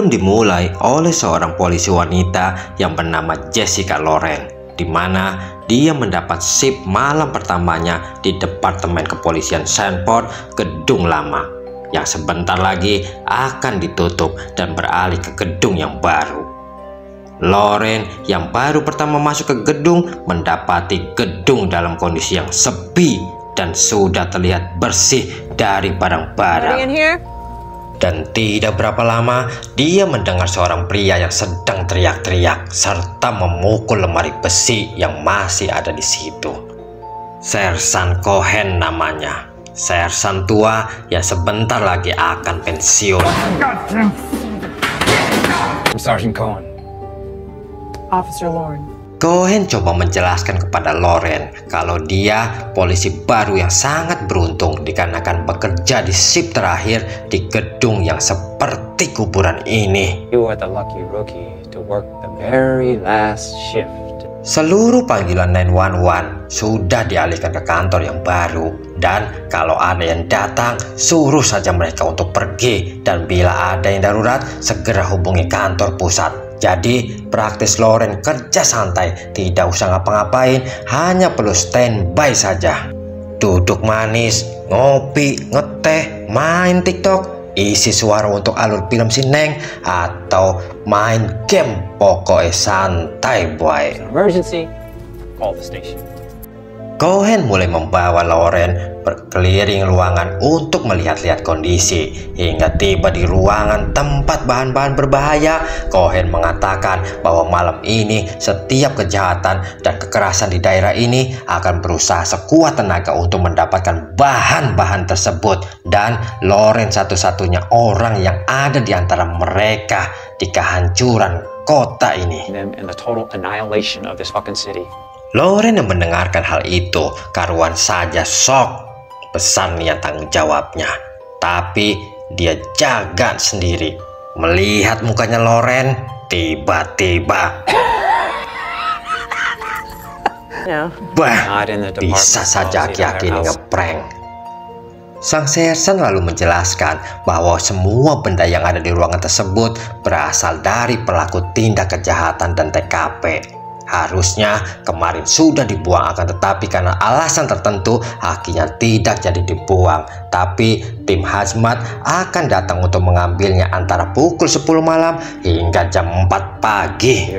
Film dimulai oleh seorang polisi wanita yang bernama Jessica Loren, di mana dia mendapat shift malam pertamanya di Departemen Kepolisian Sandport, gedung lama, yang sebentar lagi akan ditutup dan beralih ke gedung yang baru. Loren yang baru pertama masuk ke gedung mendapati gedung dalam kondisi yang sepi dan sudah terlihat bersih dari barang-barang. Dan tidak berapa lama dia mendengar seorang pria yang sedang teriak-teriak serta memukul lemari besi yang masih ada di situ. Sersan Cohen namanya, sersan tua yang sebentar lagi akan pensiun. Sergeant Cohen. Officer Loren. Cohen coba menjelaskan kepada Loren kalau dia polisi baru yang sangat beruntung dikarenakan bekerja di shift terakhir di gedung yang seperti kuburan ini. You are the lucky rookie to work the very last shift. Seluruh panggilan 911 sudah dialihkan ke kantor yang baru, dan kalau ada yang datang suruh saja mereka untuk pergi, dan bila ada yang darurat segera hubungi kantor pusat. Jadi praktis Loren kerja santai, tidak usah ngapa-ngapain, hanya perlu standby saja. Duduk manis, ngopi, ngeteh, main TikTok, isi suara untuk alur film si Neng, atau main game, pokoknya santai boy. Emergency, call the station. Cohen mulai membawa Loren berkeliling ruangan untuk melihat-lihat kondisi. Hingga tiba di ruangan tempat bahan-bahan berbahaya, Cohen mengatakan bahwa malam ini setiap kejahatan dan kekerasan di daerah ini akan berusaha sekuat tenaga untuk mendapatkan bahan-bahan tersebut. Dan Loren satu-satunya orang yang ada di antara mereka di kehancuran kota ini. And the total annihilation of this fucking city. Loren yang mendengarkan hal itu karuan saja shock besar niat tanggung jawabnya. Tapi dia jaga sendiri. Melihat mukanya Loren, tiba-tiba bah, bisa saja aki-aki ini ngeprank. Sang sersan lalu menjelaskan bahwa semua benda yang ada di ruangan tersebut berasal dari pelaku tindak kejahatan dan TKP. Harusnya kemarin sudah dibuang, akan tetapi karena alasan tertentu akhirnya tidak jadi dibuang. Tapi tim hazmat akan datang untuk mengambilnya antara pukul 10 malam hingga jam 4 pagi.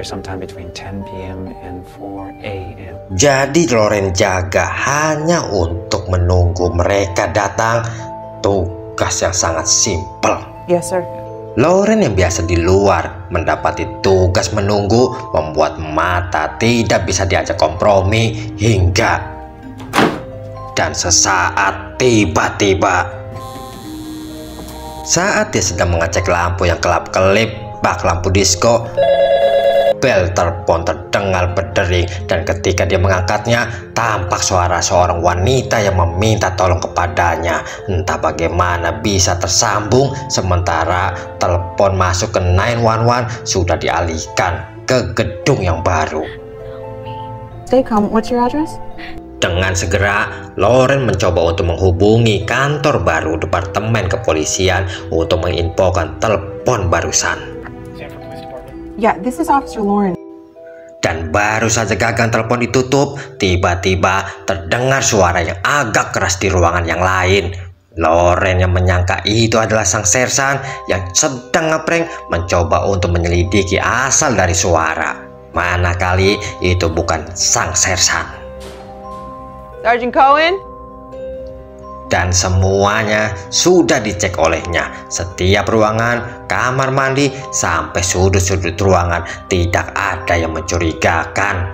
Jadi Loren jaga hanya untuk menunggu mereka datang. Tugas yang sangat simpel. Yes, sir. Loren yang biasa di luar mendapati tugas menunggu membuat mata tidak bisa diajak kompromi hingga dan sesaat tiba-tiba saat dia sedang mengecek lampu yang kelap-kelip bak lampu disco, bel telepon terdengar berdering, dan ketika dia mengangkatnya tampak suara seorang wanita yang meminta tolong kepadanya. Entah bagaimana bisa tersambung sementara telepon masuk ke 911 sudah dialihkan ke gedung yang baru. Stay calm. What's your address? Dengan segera Loren mencoba untuk menghubungi kantor baru Departemen Kepolisian untuk menginfokan telepon barusan. Yeah, this is Officer Loren. Dan baru saja gagang telepon ditutup, tiba-tiba terdengar suara yang agak keras di ruangan yang lain. Loren yang menyangka itu adalah sang sersan yang sedang ngeprank mencoba untuk menyelidiki asal dari suara. Mana kali itu bukan sang sersan. Sergeant Cohen? Dan semuanya sudah dicek olehnya. Setiap ruangan, kamar mandi, sampai sudut-sudut ruangan tidak ada yang mencurigakan.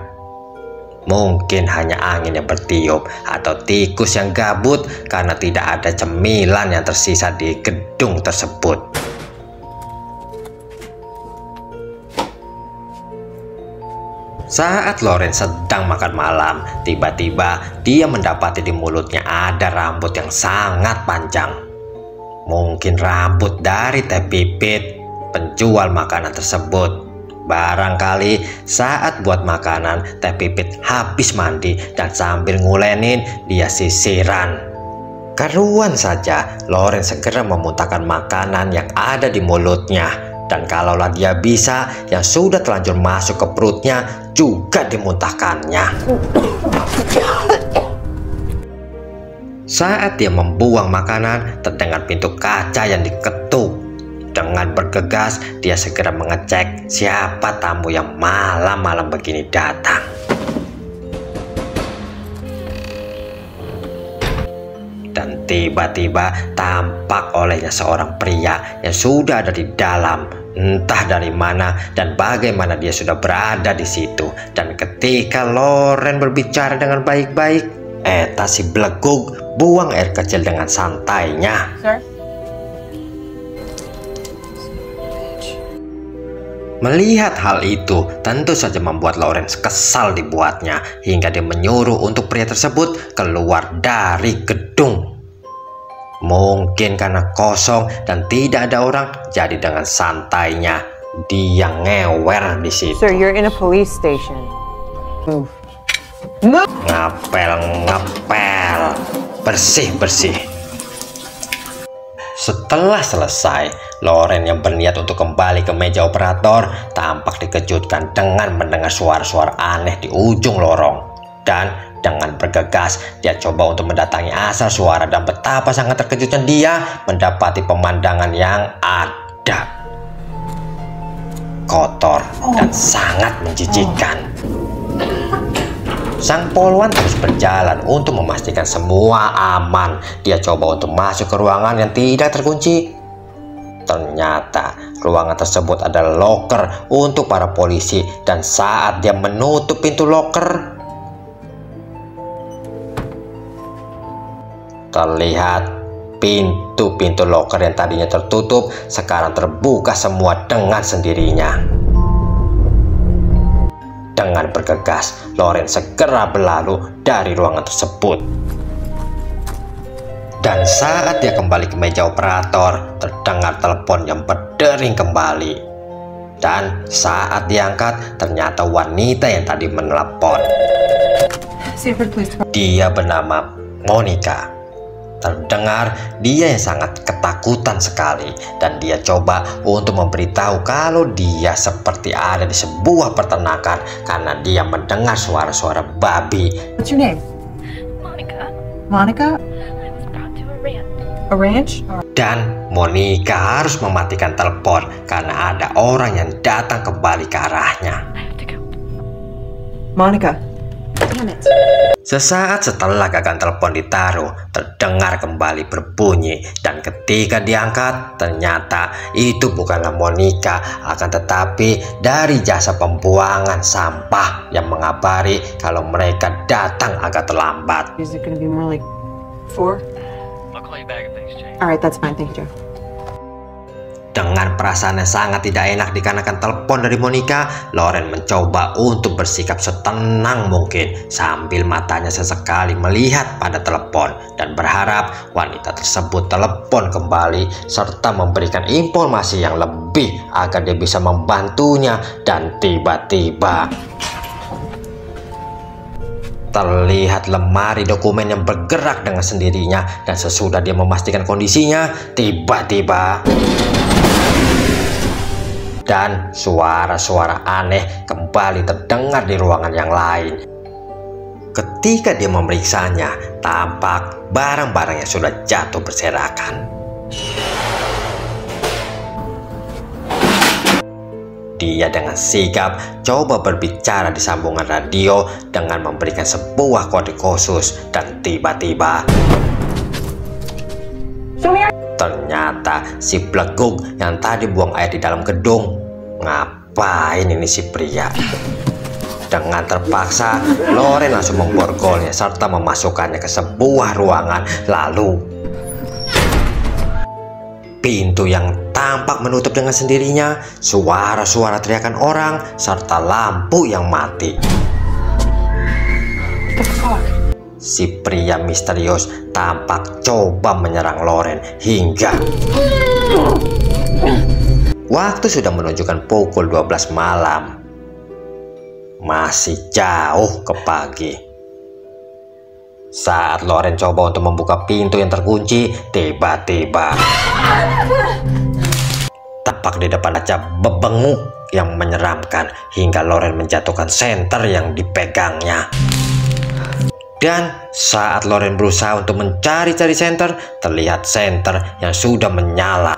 Mungkin hanya angin yang bertiup atau tikus yang gabut karena tidak ada cemilan yang tersisa di gedung tersebut. Saat Loren sedang makan malam, tiba-tiba dia mendapati di mulutnya ada rambut yang sangat panjang. Mungkin rambut dari Teh Pipit, penjual makanan tersebut. Barangkali saat buat makanan, Teh Pipit habis mandi dan sambil ngulenin dia sisiran. Karuan saja Loren segera memuntahkan makanan yang ada di mulutnya. Dan kalaulah dia bisa, yang sudah terlanjur masuk ke perutnya juga dimuntahkannya. Saat dia membuang makanan, terdengar pintu kaca yang diketuk. Dengan bergegas, dia segera mengecek siapa tamu yang malam-malam begini datang. Dan tiba-tiba tampak olehnya seorang pria yang sudah ada di dalam. Entah dari mana dan bagaimana dia sudah berada di situ. Dan ketika Loren berbicara dengan baik-baik, eta si Blegug buang air kecil dengan santainya. Sir? Melihat hal itu, tentu saja membuat Loren kesal dibuatnya, hingga dia menyuruh untuk pria tersebut keluar dari gedung. Mungkin karena kosong dan tidak ada orang, jadi dengan santainya dia ngewer di situ. Sir, you're in a police station. Move. Move! Ngapel, bersih. Setelah selesai, Loren yang berniat untuk kembali ke meja operator tampak dikejutkan dengan mendengar suara-suara aneh di ujung lorong. Dan dengan bergegas, dia coba untuk mendatangi asal suara, dan betapa sangat terkejutnya dia mendapati pemandangan yang ada kotor dan sangat menjijikkan. Sang polwan terus berjalan untuk memastikan semua aman. Dia coba untuk masuk ke ruangan yang tidak terkunci. Ternyata ruangan tersebut adalah loker untuk para polisi, dan saat dia menutup pintu loker, terlihat pintu-pintu loker yang tadinya tertutup sekarang terbuka semua dengan sendirinya. Dengan bergegas, Loren segera berlalu dari ruangan tersebut. Dan saat dia kembali ke meja operator, terdengar telepon yang berdering kembali. Dan saat diangkat, ternyata wanita yang tadi menelepon. Dia bernama Monica. Terdengar dia yang sangat ketakutan sekali, dan dia coba untuk memberitahu kalau dia seperti ada di sebuah peternakan karena dia mendengar suara-suara babi. What's your name? Monica. Monica? I was brought to a ranch. A ranch? Dan Monica harus mematikan telepon karena ada orang yang datang kembali ke arahnya. I have to go. Monica. Damn it. Sesaat setelah gagang telepon ditaruh, terdengar kembali berbunyi, dan ketika diangkat, ternyata itu bukanlah Monica, akan tetapi dari jasa pembuangan sampah yang mengabari kalau mereka datang agak terlambat. Is it going to be more like 4? I'll call you back if things change. All right, that's fine. Thank you, Joe. Dengan perasaan yang sangat tidak enak dikarenakan telepon dari Monica, Loren mencoba untuk bersikap setenang mungkin sambil matanya sesekali melihat pada telepon dan berharap wanita tersebut telepon kembali serta memberikan informasi yang lebih agar dia bisa membantunya. Dan tiba-tiba terlihat lemari dokumen yang bergerak dengan sendirinya, dan sesudah dia memastikan kondisinya, tiba-tiba dan suara-suara aneh kembali terdengar di ruangan yang lain. Ketika dia memeriksanya, tampak barang-barangnya sudah jatuh berserakan. Dia dengan sigap coba berbicara di sambungan radio dengan memberikan sebuah kode khusus, dan tiba-tiba ternyata si Blegug yang tadi buang air di dalam gedung. Ngapain ini si pria? Dengan terpaksa, Loren langsung memborgolnya serta memasukkannya ke sebuah ruangan. Lalu pintu yang tampak menutup dengan sendirinya, suara-suara teriakan orang, serta lampu yang mati. Si pria misterius tampak coba menyerang Loren hingga waktu sudah menunjukkan pukul 12 malam. Masih jauh ke pagi. Saat Loren coba untuk membuka pintu yang terkunci, tiba-tiba tampak di depan kaca bebenguk yang menyeramkan hingga Loren menjatuhkan senter yang dipegangnya. Dan saat Loren berusaha untuk mencari-cari senter, terlihat senter yang sudah menyala.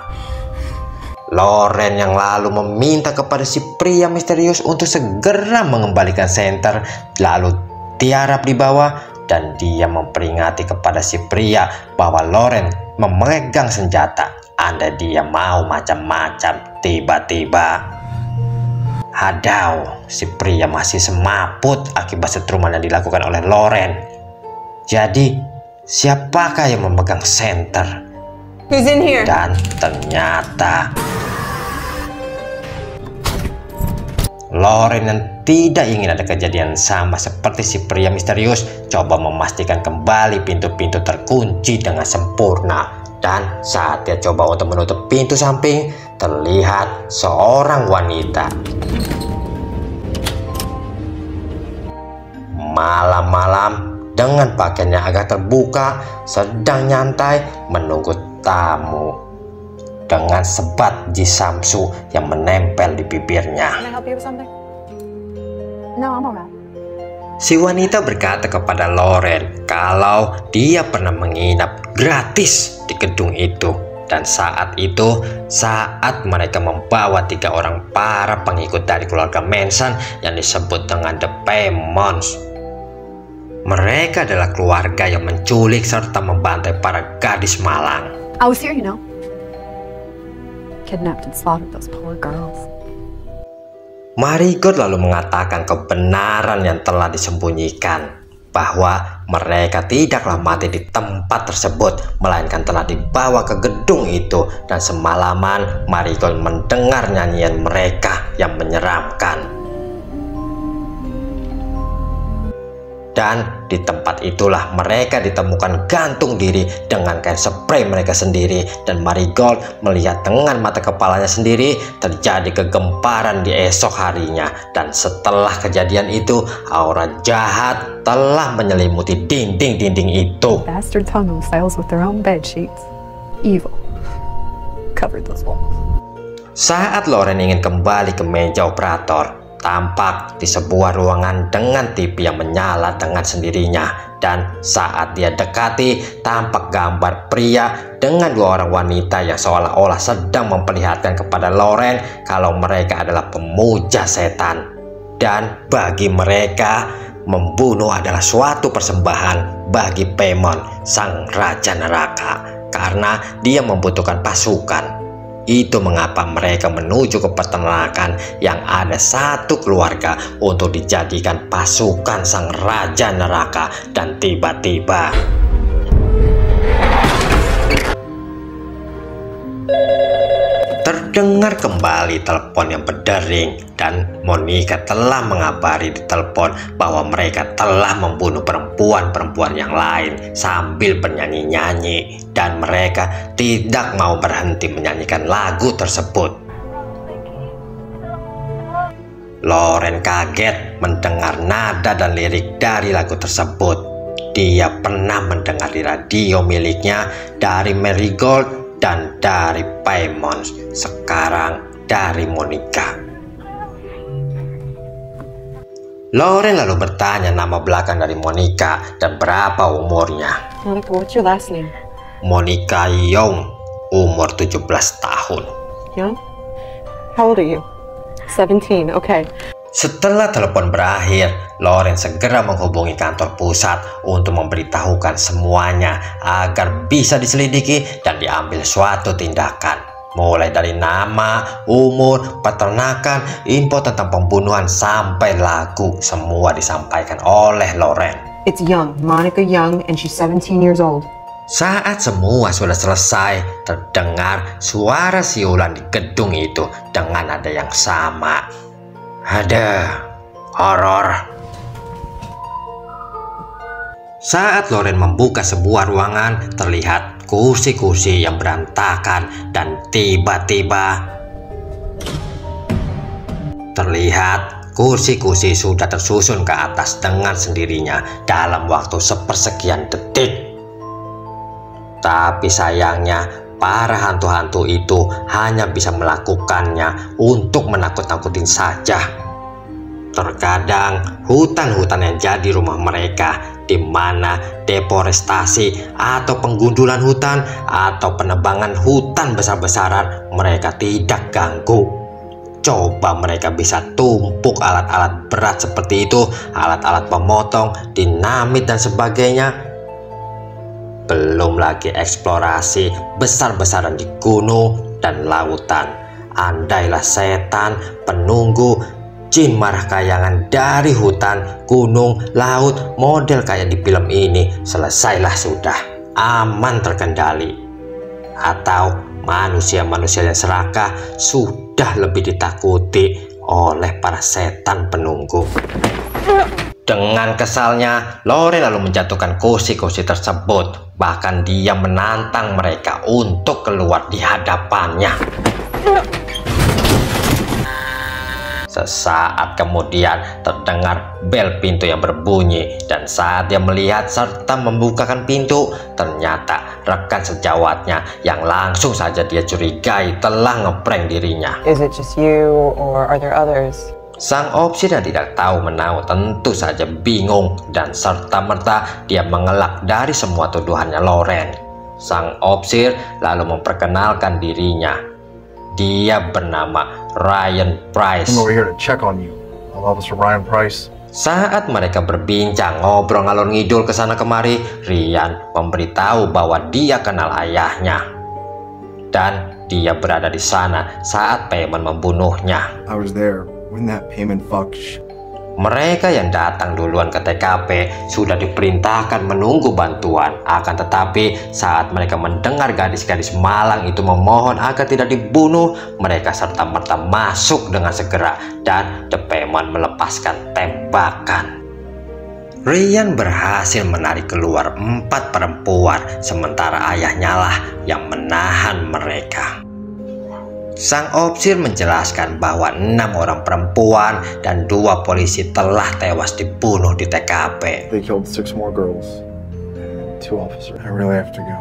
Loren yang lalu meminta kepada si pria misterius untuk segera mengembalikan senter, lalu tiarap di bawah, dan dia memperingati kepada si pria bahwa Loren memegang senjata. Anda dia mau macam-macam. Tiba-tiba, hadau, si pria masih semaput akibat setruman yang dilakukan oleh Loren. Jadi, siapakah yang memegang senter? Who's in here? Dan ternyata Loren yang tidak ingin ada kejadian sama seperti si pria misterius coba memastikan kembali pintu-pintu terkunci dengan sempurna. Dan saat dia coba untuk menutup pintu samping, terlihat seorang wanita. Malam-malam dengan pakaiannya agak terbuka, sedang nyantai menunggu tamu dengan sebat jisamsu yang menempel di bibirnya. Can I help you with something? No, I'm alright. Si wanita berkata kepada Loren kalau dia pernah menginap gratis di gedung itu. Dan saat itu, saat mereka membawa 3 orang para pengikut dari keluarga Manson yang disebut dengan The Paymons. Mereka adalah keluarga yang menculik serta membantai para gadis malang. I was here, you know. Kidnapped and slaughtered those poor girls. Marigold lalu mengatakan kebenaran yang telah disembunyikan, bahwa mereka tidaklah mati di tempat tersebut, melainkan telah dibawa ke gedung itu, dan semalaman Marigold mendengar nyanyian mereka yang menyeramkan. Dan di tempat itulah mereka ditemukan gantung diri dengan kain spray mereka sendiri. Dan Marigold melihat dengan mata kepalanya sendiri terjadi kegemparan di esok harinya. Dan setelah kejadian itu, aura jahat telah menyelimuti dinding-dinding itu. Bastard tunnel styles with their own bed sheets. Evil. Covered those walls. Saat Loren ingin kembali ke meja operator, tampak di sebuah ruangan dengan TV yang menyala dengan sendirinya. Dan saat dia dekati, tampak gambar pria dengan 2 orang wanita yang seolah-olah sedang memperlihatkan kepada Loren kalau mereka adalah pemuja setan. Dan bagi mereka, membunuh adalah suatu persembahan bagi Paimon, sang raja neraka, karena dia membutuhkan pasukan. Itu mengapa mereka menuju ke peternakan yang ada 1 keluarga untuk dijadikan pasukan sang raja neraka. Dan tiba-tiba terdengar kembali telepon yang berdering, dan Monica telah mengabari di telepon bahwa mereka telah membunuh perempuan-perempuan yang lain sambil bernyanyi-nyanyi, dan mereka tidak mau berhenti menyanyikan lagu tersebut. Loren kaget mendengar nada dan lirik dari lagu tersebut. Dia pernah mendengar di radio miliknya, dari Marigold dan dari Paimons, sekarang dari Monica. Loren lalu bertanya nama belakang dari Monica dan berapa umurnya. Monica, what's your last name? Monica Young, umur 17 tahun. Young? How old are you? 17, okay. Setelah telepon berakhir, Loren segera menghubungi kantor pusat untuk memberitahukan semuanya agar bisa diselidiki dan diambil suatu tindakan. Mulai dari nama, umur, peternakan, info tentang pembunuhan sampai lagu, semua disampaikan oleh Loren. It's Young, Monica Young, and she's 17 years old. Saat semua sudah selesai, terdengar suara siulan di gedung itu dengan nada yang sama. Ada horor. Saat Loren membuka sebuah ruangan, terlihat kursi-kursi yang berantakan, dan tiba-tiba terlihat kursi-kursi sudah tersusun ke atas dengan sendirinya dalam waktu sepersekian detik. Tapi sayangnya para hantu-hantu itu hanya bisa melakukannya untuk menakut-nakutin saja. Terkadang hutan-hutan yang jadi rumah mereka, di mana deforestasi atau penggundulan hutan atau penebangan hutan besar-besaran mereka tidak ganggu. Coba mereka bisa tumpuk alat-alat berat seperti itu, alat-alat pemotong, dinamit dan sebagainya. Belum lagi eksplorasi besar-besaran di gunung dan lautan. Andailah setan, penunggu, jin marah kayangan dari hutan, gunung, laut, model kayak di film ini, selesailah sudah, aman terkendali. Atau manusia-manusia yang serakah sudah lebih ditakuti oleh para setan penunggu. Dengan kesalnya, Loren lalu menjatuhkan kursi-kursi tersebut. Bahkan dia menantang mereka untuk keluar di hadapannya. Sesaat kemudian terdengar bel pintu yang berbunyi, dan saat dia melihat serta membukakan pintu, ternyata rekan sejawatnya yang langsung saja dia curigai telah ngeprank dirinya. Is it just you, or are there others? Sang opsir yang tidak tahu menahu tentu saja bingung, dan serta-merta dia mengelak dari semua tuduhannya Loren. Sang opsir lalu memperkenalkan dirinya. Dia bernama Ryan Price. I'm over here to check on you. I'm Officer Ryan Price. Saat mereka berbincang ngobrol ngalor ngidul ke sana kemari, Ryan memberitahu bahwa dia kenal ayahnya dan dia berada di sana saat Payman membunuhnya. I was there when that payment fuck. Mereka yang datang duluan ke TKP sudah diperintahkan menunggu bantuan. Akan tetapi saat mereka mendengar gadis-gadis malang itu memohon agar tidak dibunuh, mereka serta-merta masuk dengan segera dan The Payman melepaskan tembakan. Ryan berhasil menarik keluar 4 perempuan, sementara ayahnya lah yang menahan mereka. Sang opsir menjelaskan bahwa 6 orang perempuan dan 2 polisi telah tewas dibunuh di TKP. They killed 6 more girls and 2 officers. I really have to go.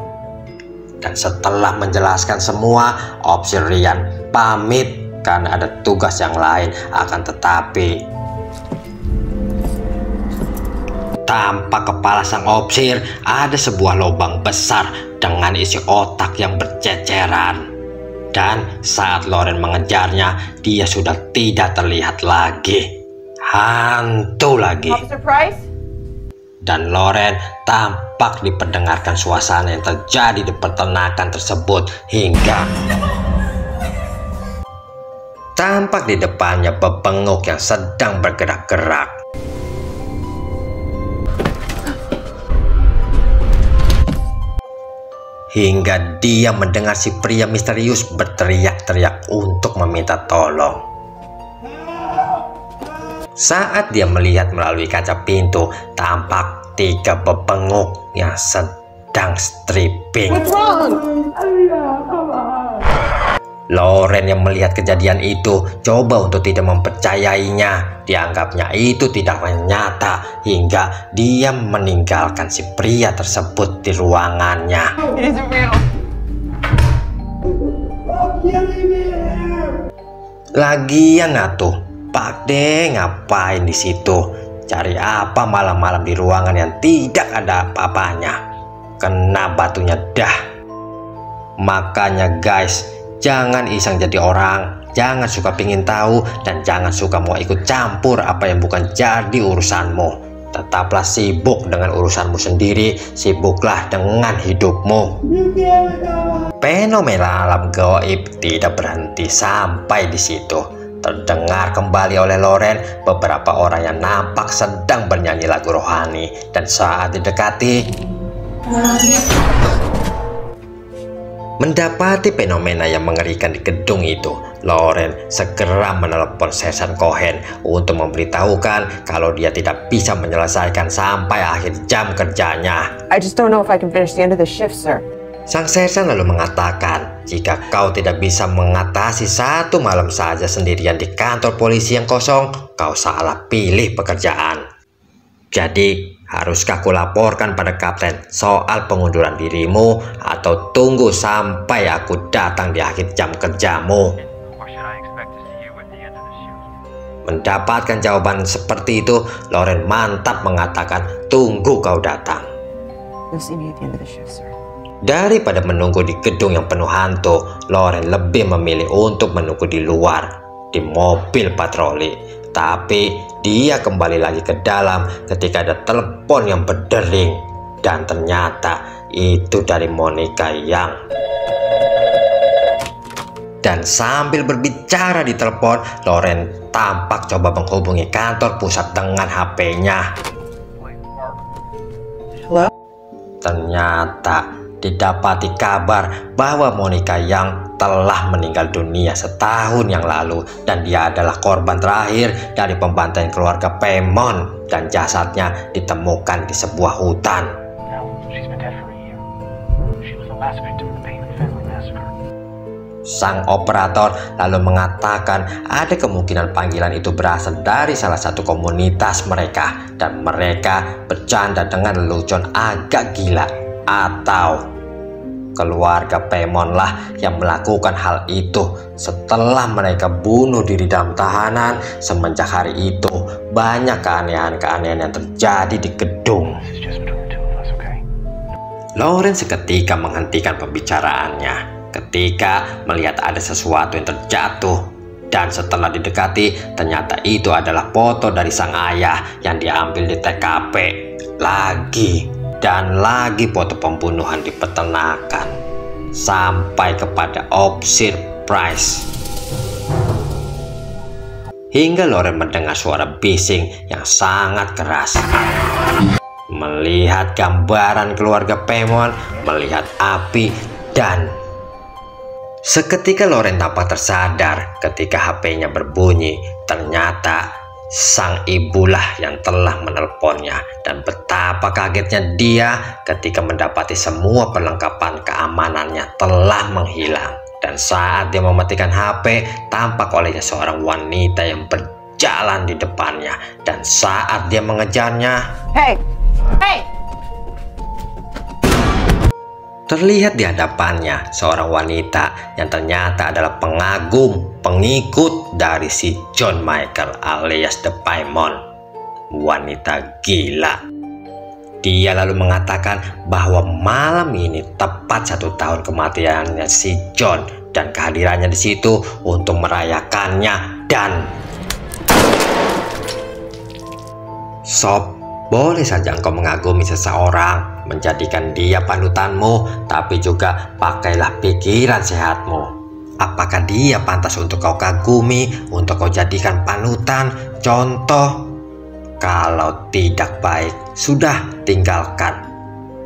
Dan setelah menjelaskan semua, opsir Ryan pamit karena ada tugas yang lain. Akan tetapi tanpa kepala sang opsir ada sebuah lubang besar dengan isi otak yang berceceran. Dan saat Loren mengejarnya, dia sudah tidak terlihat lagi. Hantu lagi. Officer Price? Dan Loren tampak diperdengarkan suasana yang terjadi di peternakan tersebut hingga tampak di depannya bebenguk yang sedang bergerak-gerak. Hingga dia mendengar si pria misterius berteriak-teriak untuk meminta tolong. Saat dia melihat melalui kaca pintu, tampak 3 bebenguk yang sedang stripping. Loren yang melihat kejadian itu coba untuk tidak mempercayainya. Dianggapnya itu tidak nyata hingga dia meninggalkan si pria tersebut di ruangannya. Lagian atuh, Pak De ngapain di situ? Cari apa malam-malam di ruangan yang tidak ada apa-apanya? Kena batunya dah. Makanya guys, jangan iseng jadi orang, jangan suka pingin tahu, dan jangan suka mau ikut campur apa yang bukan jadi urusanmu. Tetaplah sibuk dengan urusanmu sendiri, sibuklah dengan hidupmu. Fenomena alam gaib tidak berhenti sampai di situ. Terdengar kembali oleh Loren beberapa orang yang nampak sedang bernyanyi lagu rohani, dan saat didekati, mendapati fenomena yang mengerikan di gedung itu, Loren segera menelepon Sersan Cohen untuk memberitahukan kalau dia tidak bisa menyelesaikan sampai akhir jam kerjanya. I just don't know if I can finish the end of the shift, sir. Sang Sersan lalu mengatakan, jika kau tidak bisa mengatasi 1 malam saja sendirian di kantor polisi yang kosong, kau salah pilih pekerjaan. Jadi Haruskah kulaporkan pada kapten soal pengunduran dirimu atau tunggu sampai aku datang di akhir jam kerjamu? Or should I expect to see you at the end of the shoot? Mendapatkan jawaban seperti itu, Loren mantap mengatakan tunggu kau datang. You'll see me at the end of the shift, sir. Daripada menunggu di gedung yang penuh hantu, Loren lebih memilih untuk menunggu di luar, di mobil patroli. Tapi dia kembali lagi ke dalam ketika ada telepon yang berdering. Dan ternyata itu dari Monica Young. Dan sambil berbicara di telepon, Loren tampak coba menghubungi kantor pusat dengan HP-nya. Hello? Ternyata didapati kabar bahwa Monica Young telah meninggal dunia setahun yang lalu dan dia adalah korban terakhir dari pembantaian keluarga Paimon dan jasadnya ditemukan di sebuah hutan. No, she's been dead for a year. She was the last victim of the Payman family massacre. Sang operator lalu mengatakan ada kemungkinan panggilan itu berasal dari salah satu komunitas mereka dan mereka bercanda dengan lelucon agak gila, atau keluarga Paimon lah yang melakukan hal itu setelah mereka bunuh diri dalam tahanan. Semenjak hari itu banyak keanehan-keanehan yang terjadi di gedung. This is just between the two of us, okay? Loren seketika menghentikan pembicaraannya ketika melihat ada sesuatu yang terjatuh, dan setelah didekati ternyata itu adalah foto dari sang ayah yang diambil di TKP. Lagi dan lagi foto pembunuhan di peternakan sampai kepada Opsir Price. Hingga Loren mendengar suara bising yang sangat keras. Melihat gambaran keluarga Paimon, melihat api, dan seketika Loren tampak tersadar ketika HP-nya berbunyi. Ternyata sang ibulah yang telah menelponnya, dan betapa kagetnya dia ketika mendapati semua perlengkapan keamanannya telah menghilang. Dan saat dia mematikan HP, tampak olehnya seorang wanita yang berjalan di depannya, dan saat dia mengejarnya, Hey! Hey! terlihat di hadapannya seorang wanita yang ternyata adalah pengikut dari si John Michael alias The Paimon, wanita gila. Dia lalu mengatakan bahwa malam ini tepat 1 tahun kematiannya si John dan kehadirannya di situ untuk merayakannya. Dan Sob, boleh saja engkau mengagumi seseorang, menjadikan dia panutanmu, tapi juga pakailah pikiran sehatmu. Apakah dia pantas untuk kau kagumi, untuk kau jadikan panutan, contoh? Kalau tidak baik, sudah tinggalkan.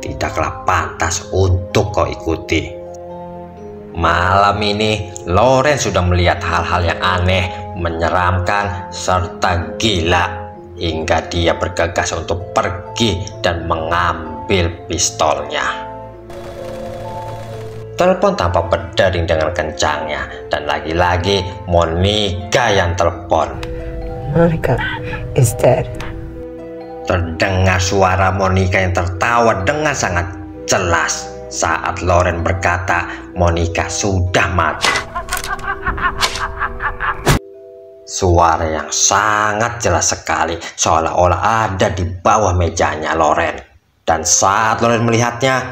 Tidaklah pantas untuk kau ikuti. Malam ini, Loren sudah melihat hal-hal yang aneh, menyeramkan, serta gila. Hingga dia bergegas untuk pergi dan mengambil pistolnya. Telepon tampak berdering dengan kencangnya, dan lagi-lagi Monica yang telepon. Monica is dead. Terdengar suara Monica yang tertawa dengan sangat jelas saat Loren berkata Monica sudah mati. Suara yang sangat jelas sekali, seolah-olah ada di bawah mejanya Loren. Dan saat Loren melihatnya,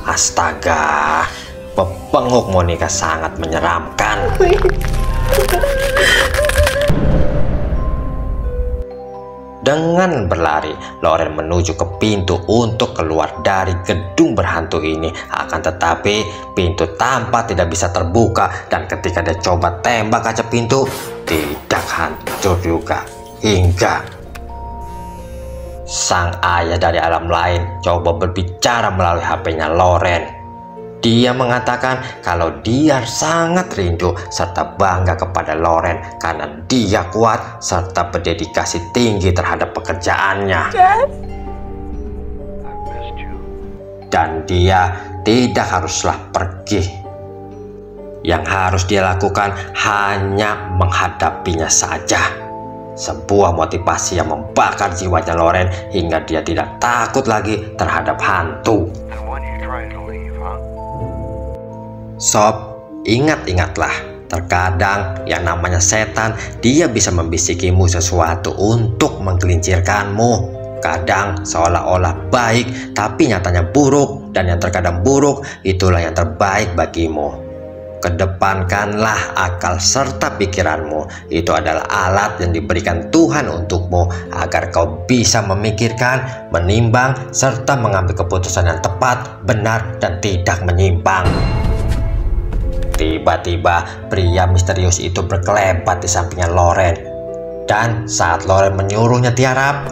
astaga, pepenguk Monica sangat menyeramkan. Dengan berlari, Loren menuju ke pintu untuk keluar dari gedung berhantu ini. Akan tetapi, pintu tampak tidak bisa terbuka, dan ketika dia coba tembak kaca pintu, tidak hancur juga. Hingga sang ayah dari alam lain coba berbicara melalui HP-nya Loren. Dia mengatakan kalau dia sangat rindu serta bangga kepada Loren karena dia kuat serta berdedikasi tinggi terhadap pekerjaannya. Dan dia tidak haruslah pergi. Yang harus dia lakukan hanya menghadapinya saja. Sebuah motivasi yang membakar jiwanya Loren hingga dia tidak takut lagi terhadap hantu. Then when are you trying to leave, huh? Sob, ingat-ingatlah, terkadang yang namanya setan dia bisa membisikimu sesuatu untuk menggelincirkanmu. Kadang seolah-olah baik tapi nyatanya buruk, dan yang terkadang buruk itulah yang terbaik bagimu. Kedepankanlah akal serta pikiranmu. Itu adalah alat yang diberikan Tuhan untukmu agar kau bisa memikirkan, menimbang, serta mengambil keputusan yang tepat, benar, dan tidak menyimpang. Tiba-tiba pria misterius itu berkelebat di sampingnya Loren. Dan saat Loren menyuruhnya tiarap,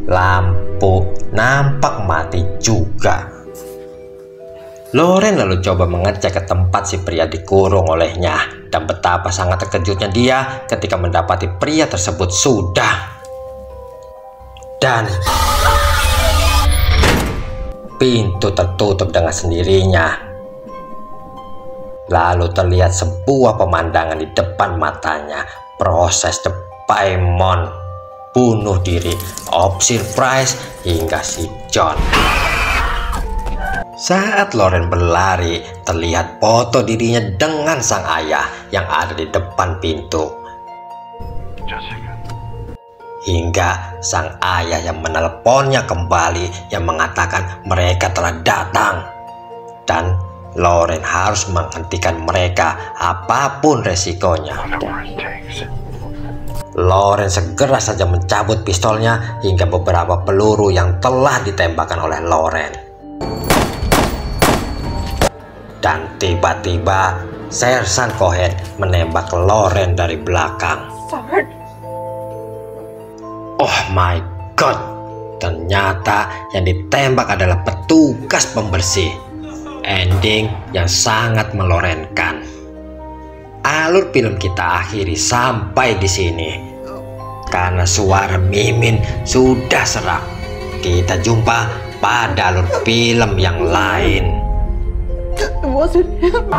lampu nampak mati juga. Loren lalu coba mengecek ke tempat si pria dikurung olehnya, dan betapa sangat terkejutnya dia ketika mendapati pria tersebut sudah. Dan pintu tertutup dengan sendirinya. Lalu terlihat sebuah pemandangan di depan matanya. Proses The Paimon, bunuh diri, opsi Price, hingga si John. Saat Loren berlari, terlihat foto dirinya dengan sang ayah yang ada di depan pintu. Jessica. Hingga sang ayah yang menelponnya kembali yang mengatakan mereka telah datang. Dan Loren harus menghentikan mereka apapun resikonya. Whatever it takes. Loren segera saja mencabut pistolnya hingga beberapa peluru yang telah ditembakkan oleh Loren. Dan tiba-tiba Sersan Cohen menembak Loren dari belakang. Oh my god, ternyata yang ditembak adalah petugas pembersih. Ending yang sangat melorenkan. Alur film kita akhiri sampai di sini. Karena suara Mimin sudah serak. Kita jumpa pada alur film yang lain. It wasn't him.